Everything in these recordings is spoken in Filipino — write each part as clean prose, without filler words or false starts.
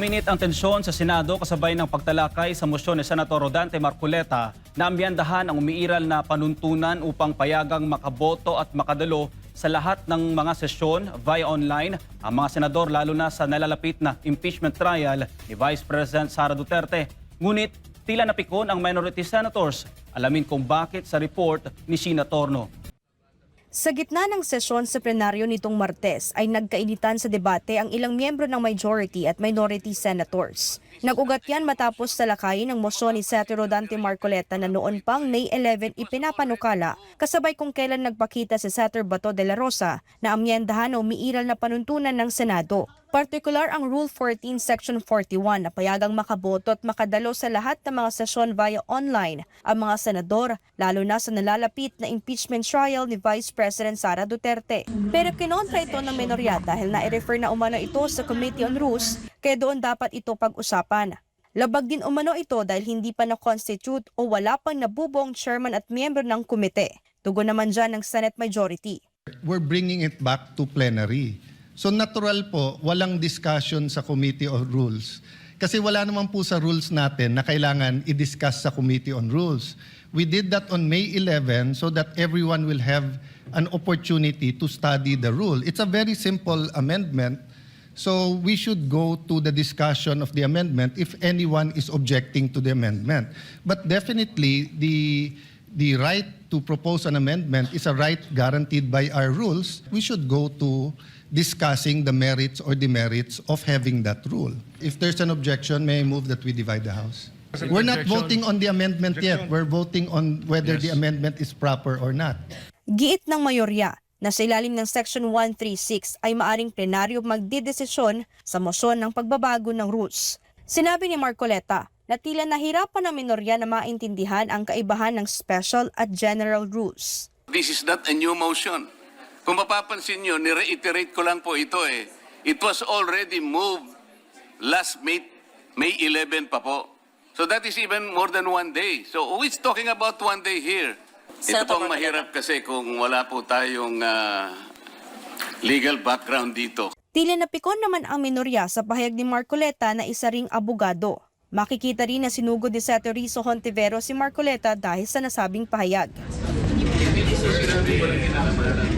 Uminit ang tensyon sa Senado kasabay ng pagtalakay sa mosyon ni Senator Rodante Marcoleta na ambiyandahan ang umiiral na panuntunan upang payagang makaboto at makadalo sa lahat ng mga sesyon via online ang mga senador lalo na sa nalalapit na impeachment trial ni Vice President Sara Duterte. Ngunit tila napikon ang minority senators. Alamin kung bakit sa report ni Sheena Torno. Sa gitna ng sesyon sa plenaryo nitong Martes ay nagkainitan sa debate ang ilang miyembro ng majority at minority senators. Nag-ugat yan matapos talakayin ang mosyon ni Senator Rodante Marcoleta na noon pang May 11 ipinapanukala kasabay kung kailan nagpakita si Senator Bato de la Rosa na amyendahan o umiiral na panuntunan ng Senado. Partikular ang Rule 14 Section 41 na payagang makaboto at makadalo sa lahat ng mga sesyon via online ang mga senador lalo na sa nalalapit na impeachment trial ni Vice President Sara Duterte. Pero kinontra ito ng minorya dahil na-refer na umano ito sa Committee on Rules kaya doon dapat ito pag-usapan. Labag din umano ito dahil hindi pa na-constitute o wala pang nabubuong chairman at miyembro ng komite. Tugon naman dyan ng Senate Majority. We're bringing it back to plenary. So natural po, walang discussion sa Committee on Rules. Kasi wala naman po sa rules natin na kailangan i-discuss sa Committee on Rules. We did that on May 11 so that everyone will have an opportunity to study the rule. It's a very simple amendment. So we should go to the discussion of the amendment if anyone is objecting to the amendment. But definitely the right to propose an amendment is a right guaranteed by our rules. We should go to discussing the merits or demerits of having that rule. If there's an objection, may I move that we divide the House? We're not voting on the amendment yet. We're voting on whether the amendment is proper or not. Giit ng mayorya na sa ilalim ng Section 136 ay maaring plenaryo magdidesisyon sa mosyon ng pagbabago ng rules. Sinabi ni Marcoleta na tila nahirapan ng minorya na maintindihan ang kaibahan ng special at general rules. This is not a new motion. Kung mapapansin nyo, ni-reiterate ko lang po ito eh. It was already moved last May 11 pa po. So that is even more than 1 day. So who is talking about 1 day here? Ito pong mahirap kasi kung wala po tayong legal background dito. Tila napikon naman ang minorya sa pahayag ni Marcoleta na isa ring abogado. Makikita rin na sinugod ni Senator Rizzo Hontiveros si Marcoleta dahil sa nasabing pahayag.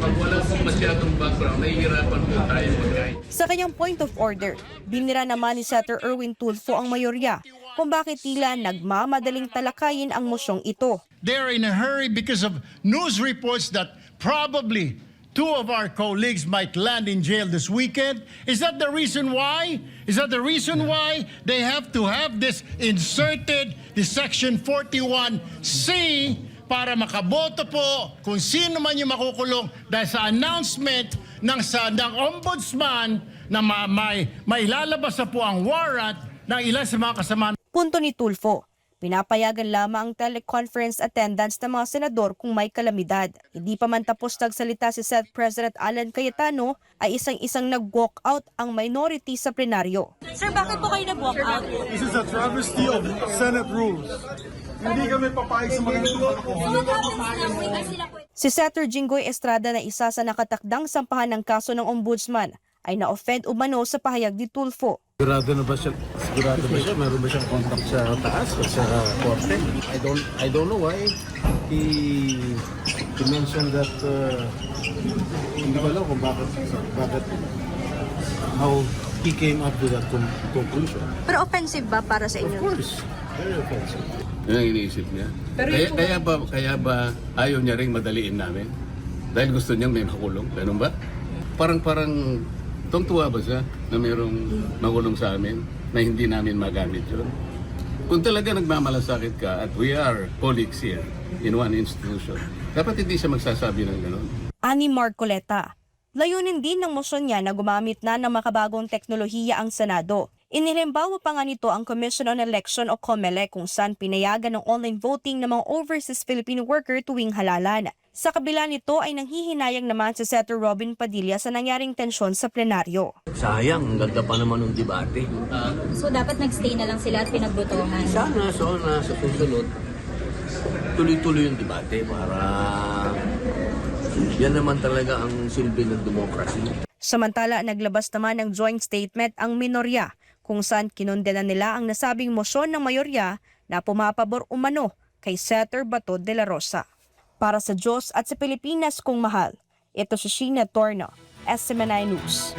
Pag wala pong masyadong background, nahihirapan po tayo mag-guide. Sa kanyang point of order, binira naman ni Senator Erwin Tulfo ang mayorya kung bakit tila nagmamadaling talakayin ang mosyong ito. They're in a hurry because of news reports that probably 2 of our colleagues might land in jail this weekend. Is that the reason why? Is that the reason why they have to have this inserted, the Section 41C, para makaboto po kung sino man yung makukulong dahil sa announcement ng ombudsman na may lalabas na po ang warrant ng ilan sa mga kasama. Punto ni Tulfo, pinapayagan lamang ang teleconference attendance ng mga senador kung may kalamidad. Hindi pa man tapos nagsalita si Senate President Alan Cayetano ay isang nag-walk out ang minority sa plenaryo. Sir, bakit po kayo nag-walk out? This is a travesty of Senate rules. Hindi kami papayag sa mga Si Senator Jinggoy Estrada na isa sa nakatakdang sampahan ng kaso ng ombudsman ay na-offend umano sa pahayag ni Tulfo. Sigurado ba siya? Meron ba siyang contact sa taas o sa korte? I don't know why he mentioned that hindi ko alam kung bakit how he came up to that conclusion. Pero offensive ba para sa inyo? Of course, very offensive. Yun ang iniisip niya. Kaya ba ayaw niya rin madaliin namin? Dahil gusto niyang may makulong? Ganun ba? Parang tungtuwa ba siya na mayroong makulong sa amin na hindi namin magamit yun? Kung talaga nagmamalasakit ka at we are colleagues here in one institution, dapat hindi siya magsasabi ng gano'n. Ani Marcoleta, layunin din ng mosyon niya na gumamit na ng makabagong teknolohiya ang Senado. Inilimbawa pa nga nito ang Commission on Election o COMELEC kung saan pinayagan ng online voting ng mga overseas Filipino worker tuwing halalan. Sa kabila nito ay nanghihinayang naman si Senator Robin Padilla sa nangyaring tensyon sa plenaryo. Sayang, ang ganda pa naman ng debate. So dapat nag-stay na lang sila at pinagbotohan? Sana sa susunod, tuloy-tuloy yung debate para yan naman talaga ang silbi ng demokrasya. Samantala, naglabas naman ng joint statement ang minorya kung saan kinondena nila ang nasabing motion ng mayorya na pumapabor umano kay Senator Bato de la Rosa. Para sa Diyos at sa Pilipinas kong mahal, ito si Sheena Torno, SMNI News.